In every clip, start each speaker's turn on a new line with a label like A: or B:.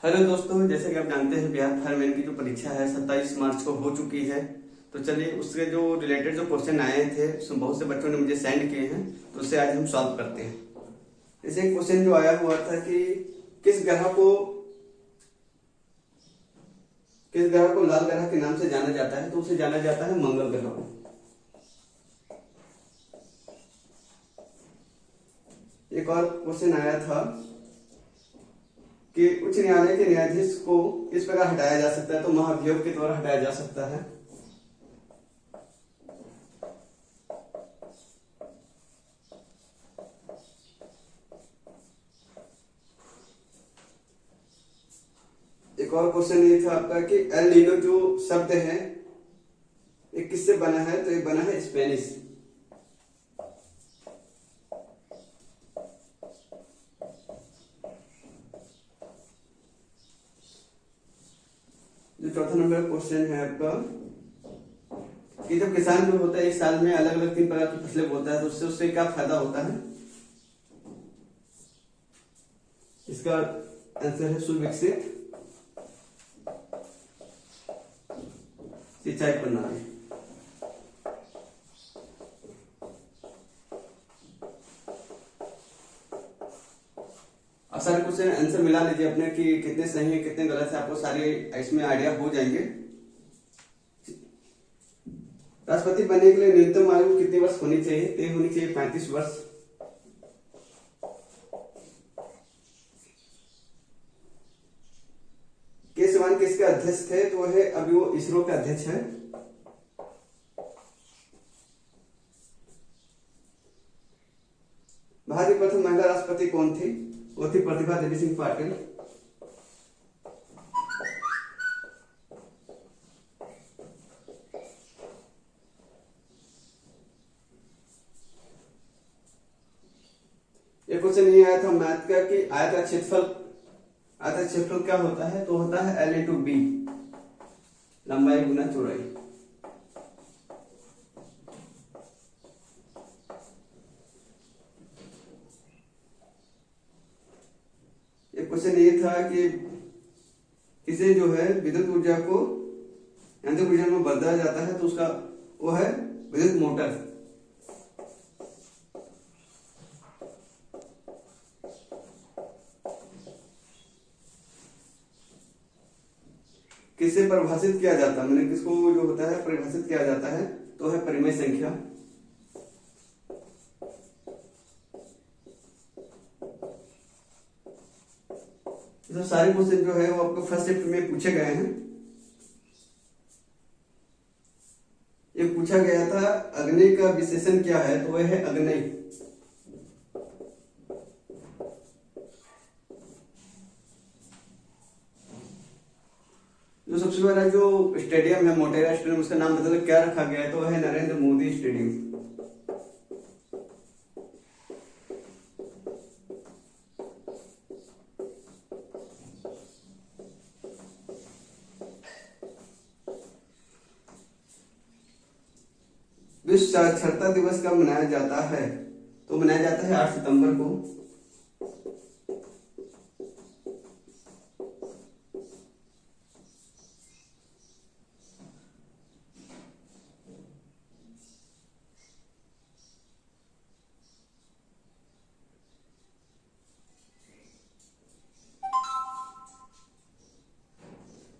A: Hello दोस्तों, जैसे कि आप जानते हैं बिहार फायरमैन की जो परीक्षा है 27 मार्च को हो चुकी है। तो चलिए उसके जो रिलेटेड जो क्वेश्चन आए थे उसमें बहुत से बच्चों ने मुझे सेंड किए हैं, तो उससे आज हम सॉल्व करते हैं। जैसे एक क्वेश्चन जो आया हुआ था कि किस ग्रह को किस ग्रह को लाल ग्रह के नाम से जाना जाता है, तो उसे जाना जाता है मंगल ग्रह को। एक और क्वेश्चन आया था कि उच्च न्यायालय के न्यायाधीश को किस प्रकार हटाया जा सकता है, तो महाभियोग के द्वारा हटाया जा सकता है। एक और क्वेश्चन ये था आपका कि एल नीनो जो शब्द है ये किससे बना है, तो ये बना है स्पेनिश। जो चौथा नंबर क्वेश्चन है आपका कि जब किसान जो होता है एक साल में अलग अलग 3 प्रकार की फसलें बोता है, तो उससे उससे क्या फायदा होता है। इसका आंसर है सुविकसित सिंचाई प्रणाली। अब सारे क्वेश्चन आंसर मिला लीजिए अपने कि कितने सही है कितने गलत है, आपको सारे इसमें आइडिया हो जाएंगे। राष्ट्रपति बनने के लिए न्यूनतम आयु कितने वर्ष होनी चाहिए, तो ये होनी चाहिए 35 वर्ष। के सिवान किसके अध्यक्ष थे, तो वो है अभी वो इसरो के अध्यक्ष है। भारत की प्रथम महिला राष्ट्रपति कौन थी, वो थी प्रतिभा देवी सिंह पाटिल। एक क्वेश्चन ये आया था मैथ का कि आयत का क्षेत्रफल क्या होता है, तो होता है L इंटू बी, लंबाई गुना चौड़ाई। एक क्वेश्चन ये था कि किसे जो है विद्युत ऊर्जा को यांत्रिक ऊर्जा में बदला जाता है, तो उसका वो है विद्युत मोटर। किसे परिभाषित किया जाता है, मैंने किसको जो होता है परिभाषित किया जाता है, तो है परिमेय संख्या। तो सारे क्वेश्चन जो है वो आपको फर्स्ट शिफ्ट में पूछे गए हैं। ये पूछा गया था अग्नि का विशेषण क्या है, तो वह है अग्नि। जो सबसे बड़ा जो स्टेडियम है मोटेरा स्टेडियम, उसका नाम मतलब क्या रखा गया है, तो वह है नरेंद्र मोदी स्टेडियम। विश्व साक्षरता दिवस कब मनाया जाता है, तो मनाया जाता है 8 सितंबर को।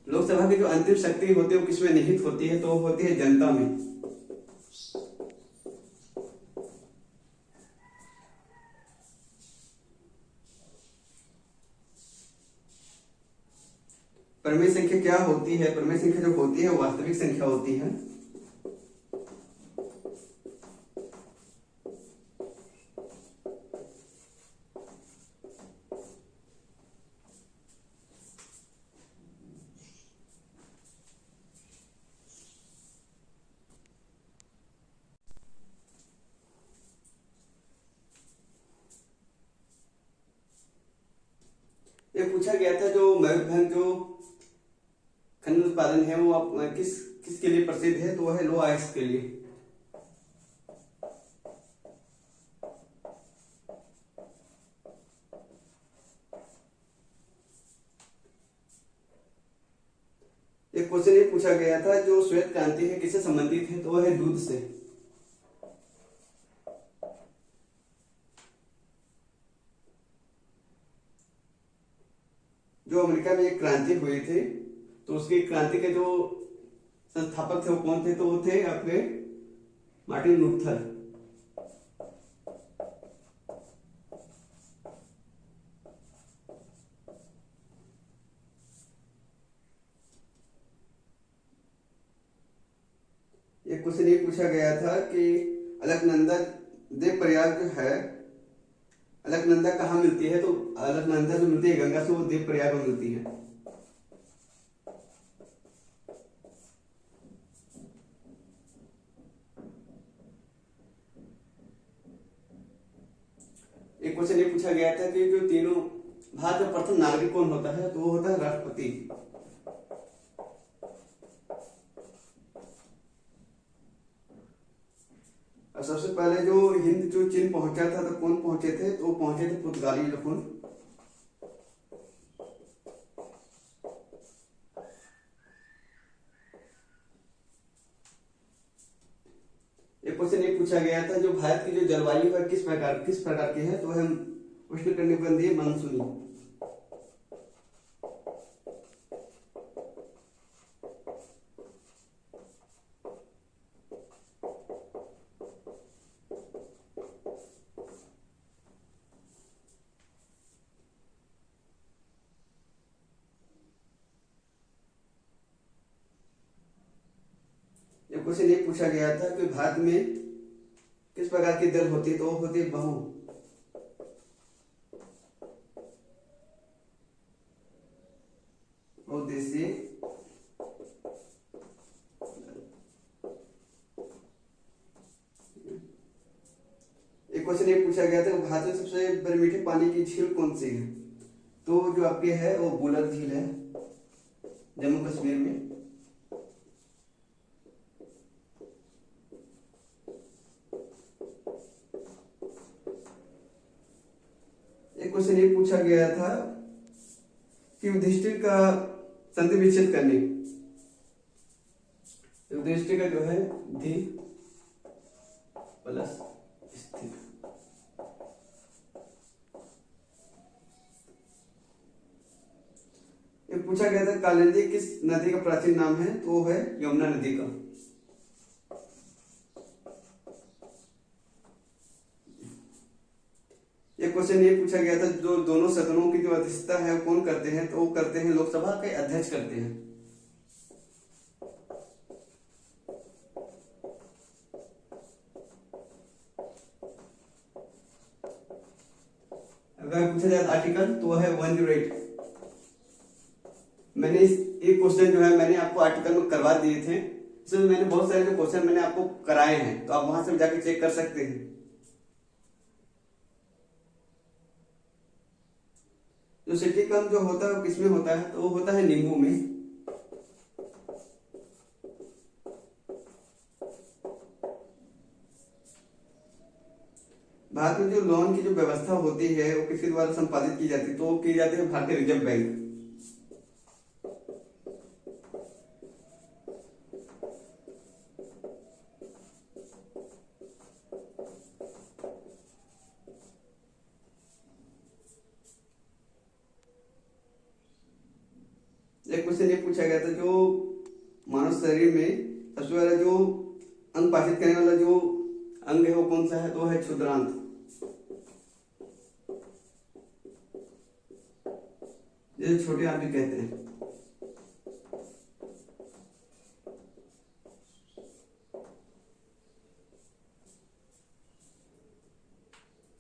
A: लोकसभा की जो अंतिम शक्ति होती है वो किसमें निहित होती है, तो वो होती है जनता में। परिमेय संख्या क्या होती है, परिमेय संख्या जो होती है वास्तविक संख्या होती है। ये पूछा गया था जो मयूरभंज जो खनिज उत्पादन है वो किस किसके लिए प्रसिद्ध है, तो वह है लो आयस्क के लिए। एक क्वेश्चन ये पूछा गया था, जो श्वेत क्रांति है किससे संबंधित है, तो वह है दूध से। जो अमेरिका में एक क्रांति हुई थी, तो उसकी क्रांति के जो संस्थापक थे वो कौन थे, तो वो थे आपके मार्टिन लूथर। एक क्वेश्चन ये पूछा गया था कि अलकनंदा देवप्रयाग जो है, अलकनंदा कहाँ मिलती है, तो अलकनंदा जो मिलती है गंगा से, वो देवप्रयाग में मिलती है। एक क्वेश्चन ये पूछा गया था कि जो तीनों भारत का प्रथम नागरिक कौन होता है, तो वो होता है राष्ट्रपति। और सबसे पहले जो हिंद जो चीन पहुंचा था, तो कौन पहुंचे थे, तो वो पहुंचे थे पुर्तगाली लोग। एक क्वेश्चन ये पूछा गया था, जो भारत की जो जलवायु है किस प्रकार की है, तो हम उष्णकटिबंधीय मानसूनी। एक क्वेश्चन ये पूछा गया था कि भारत में किस प्रकार की दल होती है, तो वो होती है बहु। बहुउद्देशीय। एक क्वेश्चन ये पूछा गया था, भारत में सबसे बड़े मीठे पानी की झील कौन सी है, तो जो आपके है वो बुलर झील है, जम्मू कश्मीर में। एक क्वेश्चन ये पूछा गया था कि युधिष्ठिर का संधि विच्छेद करने, युधिष्ठिर का जो है धी प्लस स्थिर। ये पूछा गया था कालिंदी किस नदी का प्राचीन नाम है, तो वो है यमुना नदी का। एक क्वेश्चन ये पूछा गया था, जो दोनों सदनों की जो अध्यक्षता है वो कौन करते हैं, तो वो करते हैं लोकसभा के अध्यक्ष करते हैं। अगर पूछा जाए आर्टिकल, तो वह है 108। मैंने एक क्वेश्चन जो है मैंने आपको आर्टिकल में करवा दिए थे, इसमें मैंने बहुत सारे जो क्वेश्चन मैंने आपको कराए हैं, तो आप वहां से जाके चेक कर सकते हैं। जो सिटी कम जो होता है वो किसमें होता है, तो वो होता है नींबू में। भारत में जो लोन की जो व्यवस्था होती है वो किसके द्वारा संपादित की जाती है, तो वो की जाती है भारतीय रिजर्व बैंक। एक क्वेश्चन ये पूछा गया था, जो मानव शरीर में सबसे पहले जो अंग पाचित करने वाला जो अंग है वो कौन सा है, तो है क्षुद्रांत, जिसे छोटे आंत भी कहते हैं।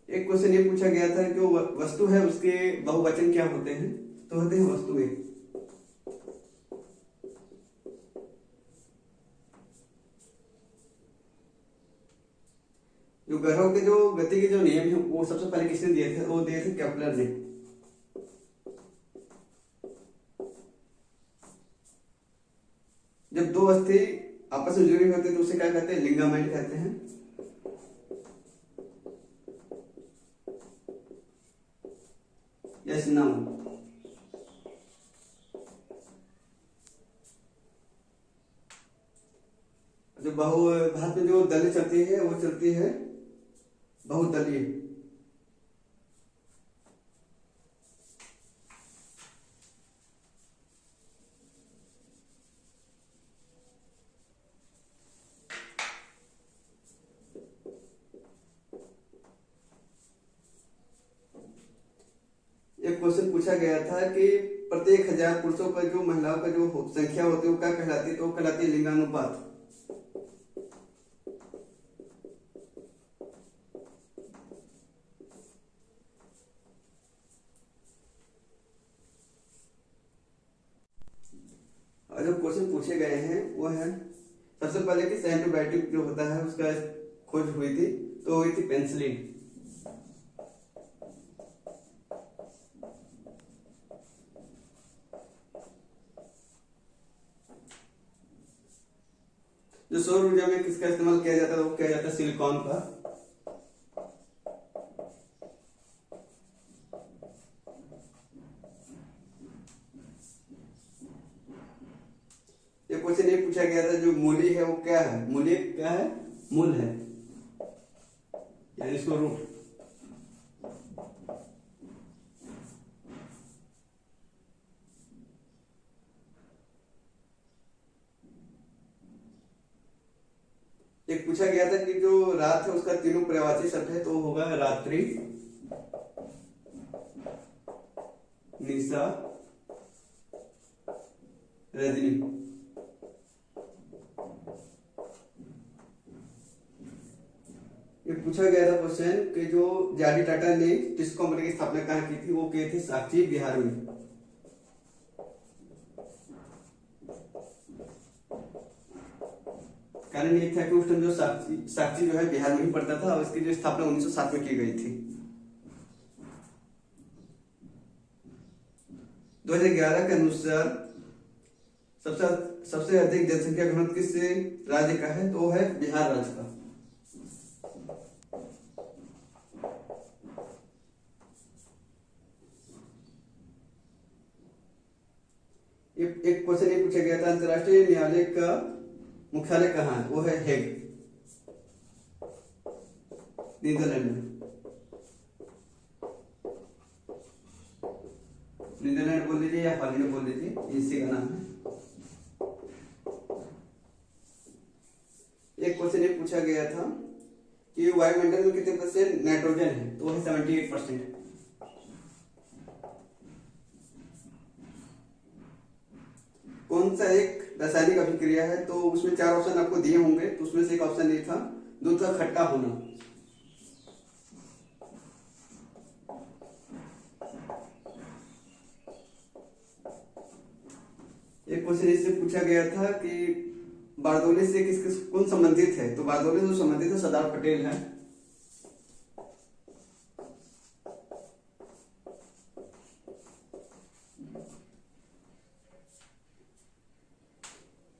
A: एक क्वेश्चन ये पूछा गया था, जो वस्तु है उसके बहुवचन क्या होते हैं, तो होते हैं वस्तुएं। जो ग्रहों के जो गति के जो नियम है वो सबसे पहले किसने दिए थे, वो दिए थे केपलर ने। जब दो अस्थि आपस में जुड़ी होती है तो उसे क्या कहते हैं, लिगामेंट कहते हैं। Yes now. जो दल चलती है वो चलती है बहुदलीय। एक क्वेश्चन पूछा गया था कि प्रत्येक 1000 पुरुषों का जो महिलाओं का जो संख्या होती है वो क्या कहलाती है, तो वो कहलाती है लिंगानुपात। और जो क्वेश्चन पूछे गए हैं वो है सबसे पहले कि एंटीबायोटिक जो होता है उसका खोज हुई थी, तो हुई थी पेनिसिलिन। जो सौर ऊर्जा में किसका इस्तेमाल किया जाता है, वो किया जाता है सिलिकॉन का। ये क्वेश्चन ये पूछा गया था जो मूली है वो क्या है, मूली क्या है, मूल है, यानी इसको रूट। एक पूछा गया था कि जो रात है उसका तीनों पर्यायवाची शब्द है, तो होगा रात्रि, निशा, रजनी। ये पूछा गया था क्वेश्चन कि जो जे.डी. टाटा ने किस कंपनी की स्थापना कहाँ की थी, वो की थी साक्षी बिहार में। कारण ये था कि उस टाइम जो साक्षी जो है बिहार में ही पड़ता था और इसकी जो स्थापना 1907 में की गई थी। 2011 के अनुसार सबसे अधिक जनसंख्या घनत्व किस राज्य का है, तो है बिहार राज्य का। एक क्वेश्चन ये पूछा गया था अंतरराष्ट्रीय न्यायालय का मुख्यालय कहाँ है, वो है हेग, नीदरलैंड में। नीदरलैंड बोल लीजिए या हॉलैंड बोल लीजिए, इसी का नाम है। एक क्वेश्चन ये पूछा गया था कि वायुमंडल में कितने % नाइट्रोजन है, तो है 78%। कौन सा एक रासायनिक अभिक्रिया है, तो उसमें 4 ऑप्शन आपको दिए होंगे, तो उसमें से एक ऑप्शन ये था दूध का खट्टा होना। एक क्वेश्चन इससे पूछा गया था कि बारदौली से किस कौन संबंधित है, तो बारदौली से संबंधित है सरदार पटेल है।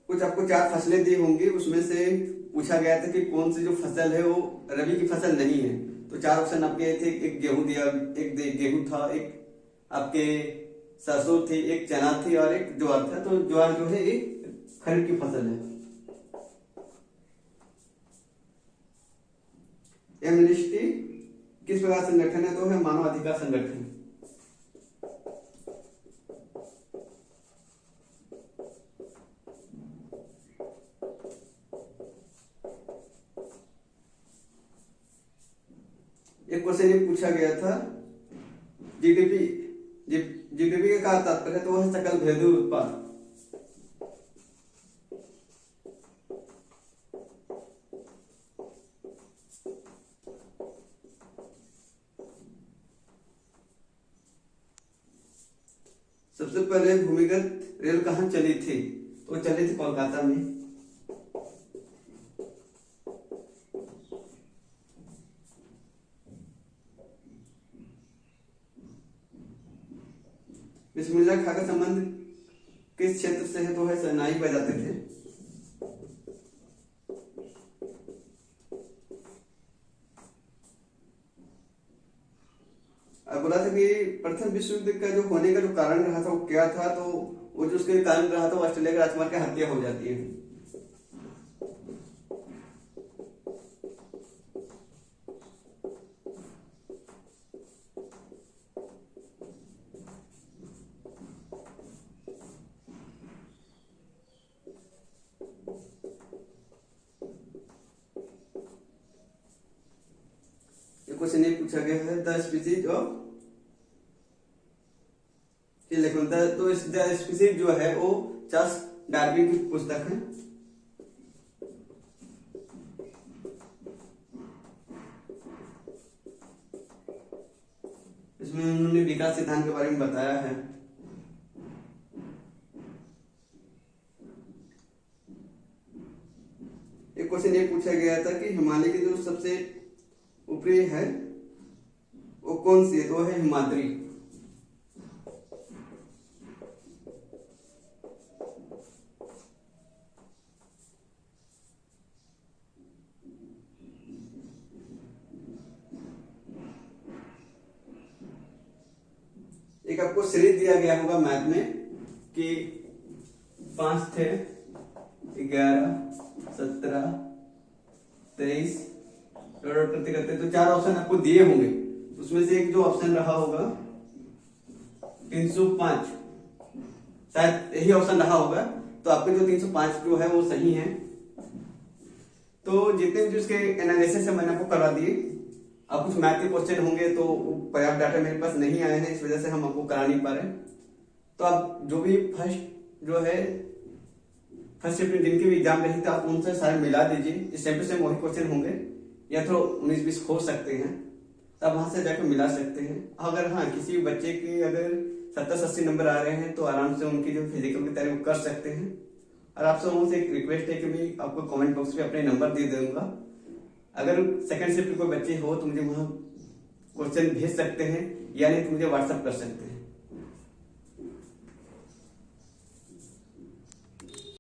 A: कुछ आपको 4 फसलें दी होंगी, उसमें से पूछा गया था कि कौन सी जो फसल है वो रबी की फसल नहीं है, तो 4 ऑप्शन आपके थे। एक गेहूं दिया, एक गेहूं था, एक आपके सरसों थी, एक चना थी और एक ज्वार था। तो ज्वार जो है एक खरीफ की फसल है। एमनेस्टी किस प्रकार संगठन है, तो है मानवाधिकार संगठन। एक क्वेश्चन ये पूछा गया था जीडीपी का तात्पर्य है, तो वह सकल घरेलू उत्पाद। सबसे पहले भूमिगत रेल कहाँ चली थी, तो चली थी कोलकाता में। बिस्मिल्लाह खां का संबंध किस क्षेत्र से है, तो है शहनाई बजाते थे। अब बोला था कि प्रथम विश्व युद्ध का जो होने का जो कारण रहा था वो क्या था, तो वो जो उसके कारण रहा था वो ऑस्ट्रेलिया के राजकुमार की हत्या हो जाती है। क्वेश्चन ये पूछा गया है द स्पीसीज ऑफ तो इस द स्पीसीज जो है वो चार्ल्स डार्विन की पुस्तक है। इसमें उन्होंने विकास सिद्धांत के बारे में बताया है। एक क्वेश्चन ये पूछा गया था कि हिमालय की जो सबसे ऊपरी है वो कौन सी है, तो वो है हिमाद्री। एक आपको सीरीज दिया गया होगा मैथ में कि 5 थे, 11, 17, 23 करते करते तो 4 ऑप्शन आपको दिए होंगे। उसमें से एक जो ऑप्शन रहा होगा 305, शायद यही ऑप्शन रहा होगा। तो आपके जो 305 जो है वो सही है। तो जितने भी उसके एनालिसिस है मैंने आपको करवा दिए। अब कुछ मैथ के क्वेश्चन होंगे तो पर्याप्त डाटा मेरे पास नहीं आए हैं, इस वजह से हम आपको करा नहीं पा रहे। तो आप जो भी फर्स्ट शिफ्ट में जिनकी भी एग्जाम रही थी आप उनसे सारे मिला दीजिए। इस टाइम पे सेम वही क्वेश्चन होंगे या तो 19-20 हो सकते हैं, तब वहां से जाकर मिला सकते हैं। अगर हाँ किसी बच्चे के अगर 70-80 नंबर आ रहे हैं तो आराम से उनकी जो फिजिकल की तैयारी कर सकते हैं। और आपसे उनसे एक रिक्वेस्ट है कि मैं आपको कमेंट बॉक्स में अपने नंबर दे दूंगा। अगर सेकंड शिफ्ट कोई बच्चे हो तो मुझे वहां क्वेश्चन भेज सकते हैं या नहीं तो मुझे व्हाट्सएप कर सकते हैं।